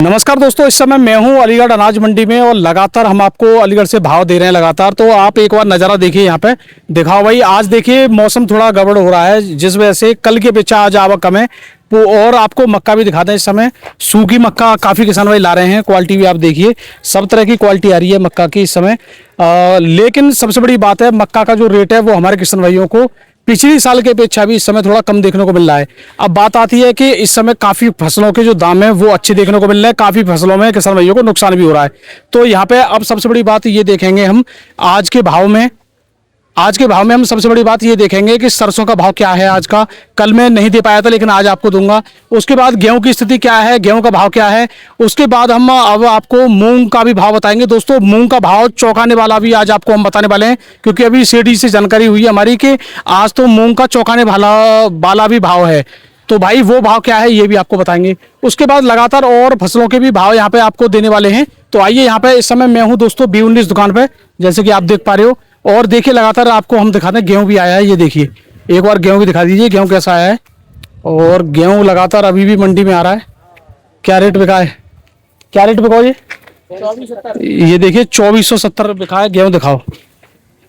नमस्कार दोस्तों, इस समय मैं हूं अलीगढ़ अनाज मंडी में और लगातार हम आपको अलीगढ़ से भाव दे रहे हैं लगातार। तो आप एक बार नज़ारा देखिए, यहाँ पे दिखाओ भाई। आज देखिए मौसम थोड़ा गड़बड़ हो रहा है, जिस वजह से कल की अपेक्षा आज आवक कम है। और आपको मक्का भी दिखाते हैं। इस समय सूखी मक्का काफ़ी किसान भाई ला रहे हैं। क्वालिटी भी आप देखिए, सब तरह की क्वालिटी आ रही है मक्का की इस समय। लेकिन सबसे बड़ी बात है, मक्का का जो रेट है वो हमारे किसान भाइयों को पिछली साल की अपेक्षा भी इस समय थोड़ा कम देखने को मिल रहा है। अब बात आती है कि इस समय काफ़ी फसलों के जो दाम है वो अच्छे देखने को मिल रहे हैं, काफ़ी फसलों में किसान भाइयों को नुकसान भी हो रहा है। तो यहाँ पे अब सबसे बड़ी बात ये देखेंगे हम आज के भाव में हम सबसे बड़ी बात ये देखेंगे कि सरसों का भाव क्या है आज का। कल मैं नहीं दे पाया था, लेकिन आज आपको दूंगा। उसके बाद गेहूं की स्थिति क्या है, गेहूं का भाव क्या है। उसके बाद हम अब आपको मूंग का भी भाव बताएंगे। दोस्तों, मूंग का भाव चौंकाने वाला भी आज आपको हम बताने वाले हैं, क्योंकि अभी सीडी से जानकारी हुई है हमारी कि आज तो मूंग का चौंकाने वाला भी भाव है। तो भाई वो भाव क्या है ये भी आपको बताएंगे। उसके बाद लगातार और फसलों के भी भाव यहाँ पे आपको देने वाले हैं। तो आइए, यहाँ पे इस समय मैं हूँ दोस्तों B19 दुकान पे, जैसे कि आप देख पा रहे हो। और देखिए लगातार आपको हम दिखाते हैं। गेहूं भी आया है, ये देखिए। एक बार गेहूं भी दिखा दीजिए, गेहूं कैसा आया है। और गेहूं लगातार अभी भी मंडी में आ रहा है। क्या रेट बिका है, क्या रेट बिका ये 2470। ये देखिए 2470 बिका है गेहूं। दिखाओ,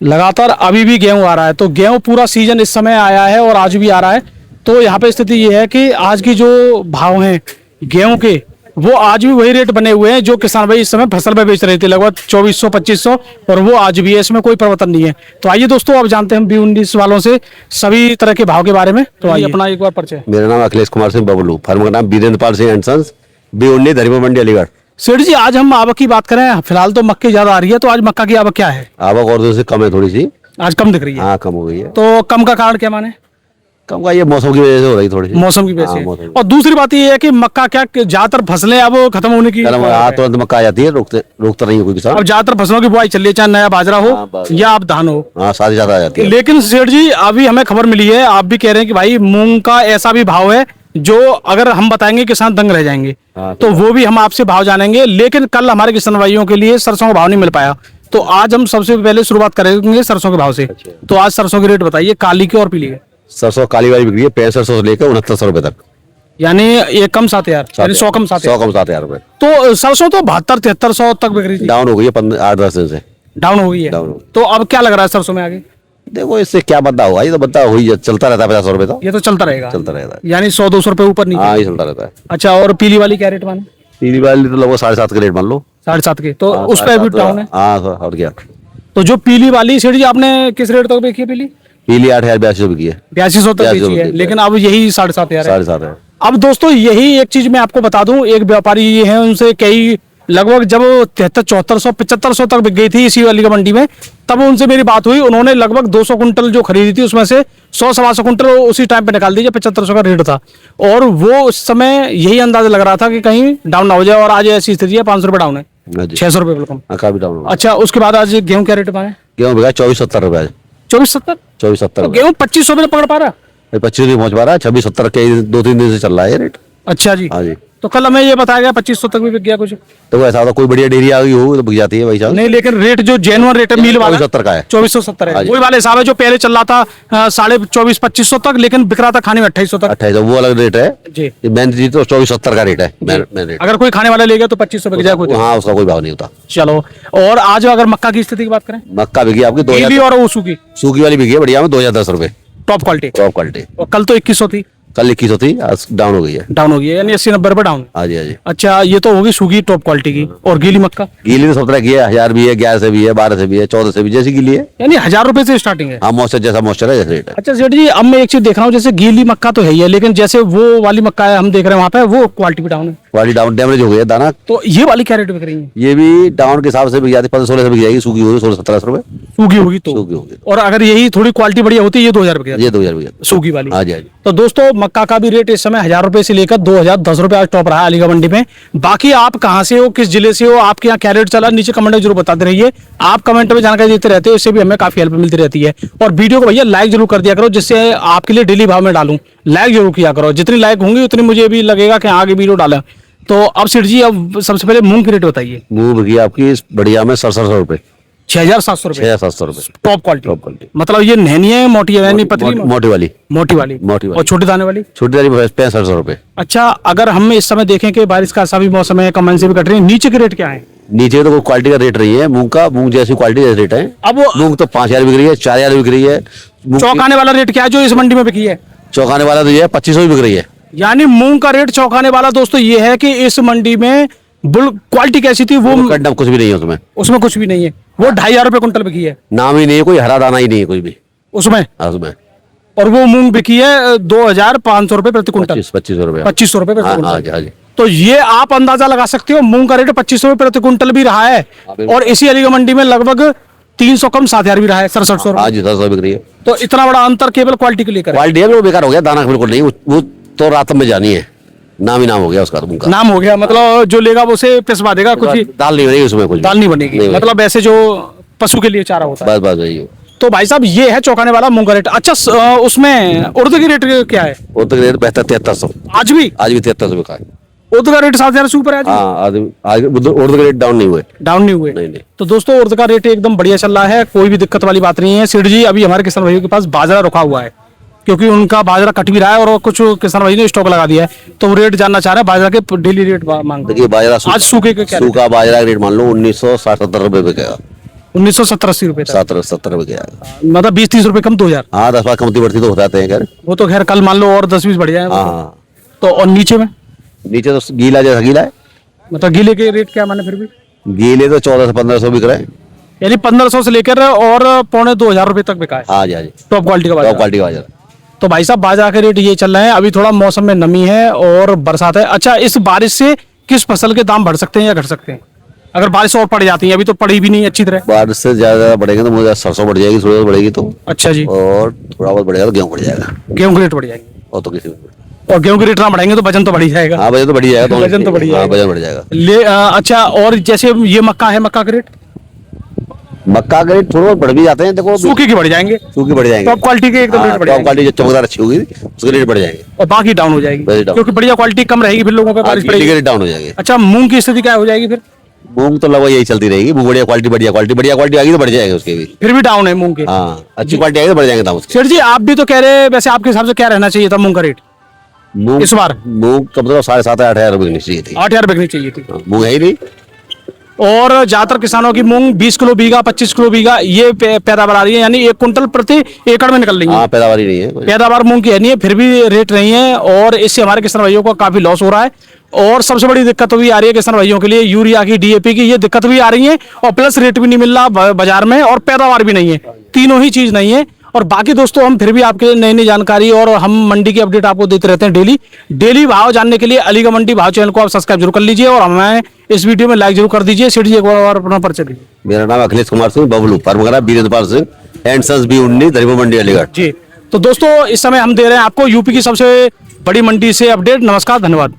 लगातार अभी भी गेहूं आ रहा है। तो गेहूं पूरा सीजन इस समय आया है और आज भी आ रहा है। तो यहाँ पे स्थिति ये है कि आज की जो भाव हैं गेहूं के, वो आज भी वही रेट बने हुए हैं जो किसान भाई इस समय फसल में बेच रहे थे, लगभग 2400-2500, और वो आज भी है, इसमें कोई परिवर्तन नहीं है। तो आइए दोस्तों, अब जानते हैं हम B19 वालों से सभी तरह के भाव के बारे में। तो आइए अपना एक बार परिचय। मेरा नाम अखिलेश कुमार सिंह बबलू, फर्म का नाम Virendra Pal Singh and sons, B19 धरीमा मंडी अलीगढ़। सेठ जी, आज हम आवक की बात करें, फिलहाल तो मक्के ज्यादा आ रही है, तो आज मक्का की आवक क्या है? आवक और दिन से कम है, थोड़ी सी आज कम दिख रही है। हाँ, कम हो गई है। तो कम का कारण क्या माने? कम का ये मौसम की वजह से हो रही, थोड़ी सी मौसम की वजह हाँ, से। मौसम की। और दूसरी बात ये है कि मक्का क्या ज्यादातर फसलें अब खत्म होने की तुरंत मक्का आ जाती है, रोकता नहीं है कोई किसान। अब ज्यादातर फसलों की बुआई चल रही है, चाहे नया बाजरा हो या अब धान हो। हाँ, साथ ही साथ आ जाती है। लेकिन सेठ जी, अभी हमें खबर मिली है, आप भी कह रहे हैं कि भाई मूंग का ऐसा भी भाव है जो अगर हम बताएंगे किसान दंग रह जाएंगे। हाँ, तो वो भी हम आपसे भाव जानेंगे। लेकिन कल हमारे किसान भाइयों के लिए सरसों का भाव नहीं मिल पाया, तो आज हम सबसे पहले शुरुआत करेंगे सरसों के भाव से। तो आज सरसों के रेट बताइए, काली के और पीली के। सरसों काली वाली बिक्री है 6500 से लेकर 6900 रुपए तक, यानी एक कम 7000, यानी 100 कम 7000। 100 कम 7000 रुपए। तो सरसों तो 7200-7300 तक बिक रही थी, डाउन हो गई है 8-10 दिन से। डाउन हो गई है। डाउन हो। तो अब क्या लग रहा है सरसों में आगे? देखो इससे क्या बदलाव होगा, ये तो बदलाव हो ही चलता रहता है। 50 रुपए तो ये तो चलता रहेगा, चलता रहता है। यानी 100-200 रुपए ऊपर नहीं। हाँ, ये चलता रहता है। अच्छा, और पीली वाली क्या रेट माने? पीली वाली तो लगभग 7.5 के रेट मान लो। 7.5 के, तो हाँ, उस पर भी 7.5 डाउन है। हाँ, और क्या। तो जो पीली वाली सेठ जी, आपने किस रेट तक बेची है पीली? पीली 8200 बिकी है। 8200 तक बेची है, लेकिन अब यही 7,500 है। 7.5 है। अब दोस्तों, यही एक चीज मैं आपको बता दूं, एक व्यापारी ये है, उनसे कई लगभग जब 7300-7400 तक बिक गई थी इसी वाली का मंडी में, तब उनसे मेरी बात हुई। उन्होंने लगभग 200 कुंटल जो खरीदी थी, उसमें से 100-125 कुंटल उसी टाइम पे निकाल दी जब 7500 का रेट था। और वो उस समय यही अंदाजा लग रहा था कि कहीं डाउन ना हो जाए, और आज ऐसी स्थिति है 500 रुपए डाउन है, 600 रुपए बिल्कुल। काफी डाउन हो। अच्छा, उसके बाद आज गेहूं क्या रेट पाए? गेहूँ बिका 2470 रुपए। 2470। 2470 गेहूं 2500 में पकड़ पा रहा? 25 नहीं पहुंच पा रहा है। 2670 के 2-3 दिन से चल रहा है ये रेट। अच्छा जी। हाँ जी। तो कल हमें ये बताया गया 2500 तक भी बिक गया कुछ। तो ऐसा होता, कोई बढ़िया डेयरी आ गई हो तो बिक जाती है भाई साहब। नहीं, लेकिन रेट जो जेन्युइन रेट है मिल वाला 2470 का है। 2470 है, हाँ जी। वही वाला हिसाब है जो पहले चल रहा था 24,500-2500 तक, लेकिन बिक रहा था खाने में 2800 तक। 2800 वो अलग रेट है जी। ये मेन चीज तो 2470 का रेट है, मेन रेट। अगर कोई खाने वाला ले गया तो 2500 बिक जाए कुछ। हाँ, उसका कोई भाव नहीं होता। चलो, और आज अगर मक्का की स्थिति की बात करें, मक्का बिकी आपकी पीली 2000, और ओसू की सूखी वाली बिकी है बढ़िया में 2010 रुपए, टॉप क्वालिटी। Top quality. और कल तो 2100 थी, कल 2100 थी, आज डाउन हो गई है। डाउन हो गई है, यानी 80-90 रुपए डाउन। हाँ जी, हाँ जी। अच्छा, ये तो होगी सूखी टॉप क्वालिटी की। और गीली मक्का? गीली तो सब तरह की है, 1000 भी है, 11 से भी है, 12 से भी है, 14 से भी, जैसी गीली है। यानी 1000 रुपए से स्टार्टिंग है। हाँ, मॉइस्चर जैसा मॉइस्चर है, जैसा रेट है। अच्छा सेठ जी, अब मैं एक चीज देख रहा हूँ, जैसे गीली मक्का तो है ही है, लेकिन जैसे वो वाली मक्का है हम देख रहे हैं वहाँ पे, वो क्वालिटी भी डाउन है, क्वालिटी डाउन, डैमेज हो गई है दाना। तो ये वाली क्या रेट बिक रही है? ये भी डाउन के हिसाब से बिक जाती है, 1500-16 से बिक जाएगी। सूखी होगी 16-17 रुपए। सूखी होगी तो। सूखी होगी। और अगर यही थोड़ी क्वालिटी बढ़िया होती है, ये 2000 रुपये ये 2000 बिक जाती सूखी वाली। हाँ जी, हाँ जी। तो दोस्तों, मक्का का भी रेट इस समय 1000 रुपए से लेकर 2010 रुपए आज टॉप रहा है अलीगढ़ मंडी में। बाकी आप कहाँ से हो, किस जिले से हो, आपके यहाँ क्या रेट चला, नीचे कमेंट में जरूर बताते रहिए। आप कमेंट में जानकारी देते रहते हो, इससे भी हमें काफी हेल्प मिलती रहती है। और वीडियो को भैया लाइक जरूर कर दिया करो, जिससे आपके लिए डेली भाव में डालूं। लाइक जरूर किया करो, जितनी लाइक होंगी उतनी मुझे भी लगेगा कि आगे वीडियो डालें। तो अब सेठ जी, अब सबसे पहले मूंग की रेट बताइए। मूंग बिकी आपकी बढ़िया में 6700 रुपए। 6,700 रुपए 6,700 रुपए टॉप क्वालिटी। Top quality. मतलब ये नहनी है, मोटी है, यानी पतली मोटी वाली मोटी वाली मोटी वाली। और छोटे दाने वाली। छोटी वाली 6500 रुपए। अच्छा, अगर हम इस समय देखें कि बारिश का ऐसा भी मौसम है, कमन से भी कट रही है, नीचे के रेट क्या है? नीचे तो कोई क्वालिटी का रेट रही है, मूंग का मूंग जैसी क्वालिटी जैसे रेट है। अब वो मूंग तो 5,000 बिक रही है, 4,000 बिक रही है। मूंग की- चौंकाने वाला रेट क्या है जो इस मंडी में बिकी है? चौंकाने वाला तो ये है 2500 बिक रही है। यानी मूंग का रेट चौंकाने वाला दोस्तों ये है कि इस मंडी में बुल क्वालिटी कैसी थी वो कंडम कुछ भी नहीं है उसमें। उसमें कुछ भी नहीं है। वो 2,500 रुपए कुंटल बिकी है नाम ही नहीं है, कोई हरा दाना ही नहीं है कोई भी उसमें। उसमें। और वो मूंग बिकी है 2,500 रुपए प्रति कुंटल। 2500 रुपए। 2500 रुपए प्रति हाँ कुंटल। हाँ जी। तो ये आप अंदाजा लगा सकते हो, मूंग का रेट 2500 रुपए प्रति कुंटल भी रहा है बिल्कुल। और इसी अलीगढ़ मंडी में लगभग 300 कम 7,000 भी रहा है, 6700 हाँ जी 700 बिक रही है। तो इतना बड़ा अंतर केवल क्वालिटी के लेकर है। क्वालिटी है वो बेकार हो गया, दाना बिल्कुल नहीं। वो तो रात में जानी है, नाम ही नाम हो गया उसका मूंग का। नाम हो गया, मतलब जो लेगा वो उसे पिसवा देगा, कुछ ही दाल नहीं बनेगी उसमें, कुछ भी। दाल नहीं बनेगी। नहीं मतलब ऐसे जो पशु के लिए चारा होता है। बस वही हो। तो भाई साहब ये है चौंकाने वाला मूंग का रेट। अच्छा, उसमें उर्द की रेट क्या है वो तो रेट बेहतर 7300 आज भी? आज भी 7300 बिका है। उर्द का रेट 7,000 से ऊपर है आज भी? हाँ आज उर्द के रेट डाउन नहीं हुए। डाउन नहीं हुए? नहीं। तो दोस्तों उर्द का रेट एकदम बढ़िया चल रहा है, कोई भी दिक्कत वाली बात नहीं है। सेठ जी अभी हमारे किसान भाइयों के पास बाजरा रखा हुआ है, क्योंकि उनका बाजरा कट भी रहा है और कुछ किसान भाई ने स्टॉक लगा दिया है, तो वो रेट जानना चाह रहे हैं। बाजरा के डेली रेट मांग देखिए बाजरा आज सूखे के क्या रेट? सूखा बाजरा का रेट मान लो 1960-70 रुपए बिकेगा। 1970-80 रुपए तक। 70 रुपए जाएगा। मतलब 20-30 रुपए कम 2,000। हाँ 10 बार कमती बढ़ती तो हो जाते हैं खैर। वो तो खैर कल मान लो और 10-20 बढ़ जाए। हाँ तो और नीचे में नीचे तो गीला जैसा गीला है। मतलब गीले के रेट क्या माने फिर भी? गीले तो 1400 से 1500 बिक रहे हैं। यानी 1500 से लेकर और 2,500 रुपए तक बिका है हाँ जी हाँ जी। टॉप क्वालिटी का टॉप बाजरा। क्वालिटी का बाजरा। तो भाई साहब बाजरा के रेट ये चल रहे हैं। अभी थोड़ा मौसम में नमी है और बरसात है। अच्छा, इस बारिश से किस फसल के दाम बढ़ सकते हैं या घट सकते हैं? अगर बारिश और पड़ जाती है, अभी तो पड़ी भी नहीं अच्छी तरह। बारिश से ज्यादा बढ़ेगा तो मुझे सरसों बढ़ जाएगी, थोड़ी बढ़ेगी तो। अच्छा जी। और थोड़ा बहुत बढ़ेगा तो गेहूँ बढ़ जाएगा। गेहूं के रेट बढ़ जाएंगे और तो किसी में और गेहूं के रेट ना बढ़ेंगे तो वजन तो बढ़ ही जाएगा। हाँ वजन तो बढ़ जाएगा। वजन तो बढ़ जाएगा। हाँ वजन बढ़ जाएगा। अच्छा, और जैसे ये मक्का है, मक्का का रेट? मक्का के रेट थोड़ा बहुत बढ़ भी जाते हैं। देखो सूखी के बढ़ जाएंगे, सूखी बढ़ जाएंगे। टॉप क्वालिटी के एकदम रेट बढ़ टॉप जाएंगे क्वालिटी जो चमकदार अच्छी होगी उसके रेट बढ़ जाएंगे और बाकी डाउन हो जाएगी, वही down। क्योंकि बढ़िया क्वालिटी कम रहेगी, फिर लोगों पे बारिश क्वालिटी के पड़ेगी। रेट डाउन हो जाएंगे। अच्छा, मूंग की स्थिति क्या हो जाएगी फिर? मूंग तो लगभग यही चलती रहेगी। मूंग बढ़िया क्वालिटी आएगी तो बढ़ जाएगा उसके भी। फिर भी डाउन है मूंग के। हाँ अच्छी क्वालिटी आएगी तो बढ़ जाएंगे दाम उसके। सेठ जी आप भी तो कह रहे हैं, वैसे आपके हिसाब से क्या रहना चाहिए था मूंग का रेट मूंग इस बार? मूंग कम से कम 7,500-8,000 रुपए की चाहिए थी। 8,000 बिकनी चाहिए थी। हाँ, मूंग है ही नहीं। और ज्यादातर किसानों की मूंग 20 किलो बीघा, 25 किलो बीघा ये पैदावार आ रही है, यानी 1 कुंटल प्रति एकड़ में निकल रही है। हाँ पैदावार ही नहीं है कोई। पैदावार मूंग की है नहीं है, फिर भी रेट नहीं है और इससे हमारे किसान भाइयों को काफी लॉस हो रहा है। और सबसे बड़ी दिक्कत भी आ रही है किसान भाइयों के लिए, यूरिया की, डीएपी की, ये दिक्कत भी आ रही है और प्लस रेट भी नहीं मिल रहा बाजार में और पैदावार भी नहीं है, तीनों ही चीज नहीं है। और बाकी दोस्तों हम फिर भी आपके लिए नई नई जानकारी और हम मंडी की अपडेट आपको देते रहते हैं डेली भाव जानने के लिए अलीगढ़ मंडी भाव चैनल को आप सब्सक्राइब जरूर कर लीजिए और हमें इस वीडियो में लाइक जरूर कर दीजिए। सेठ जी एक बार अपना परिचय दीजिए। मेरा नाम Akhilesh Kumar Singh, Bablu farm Birendrapal Singh and sons B19 Dariya मंडी अलीगढ़। जी तो दोस्तों इस समय हम दे रहे हैं आपको यूपी की सबसे बड़ी मंडी से अपडेट। नमस्कार, धन्यवाद।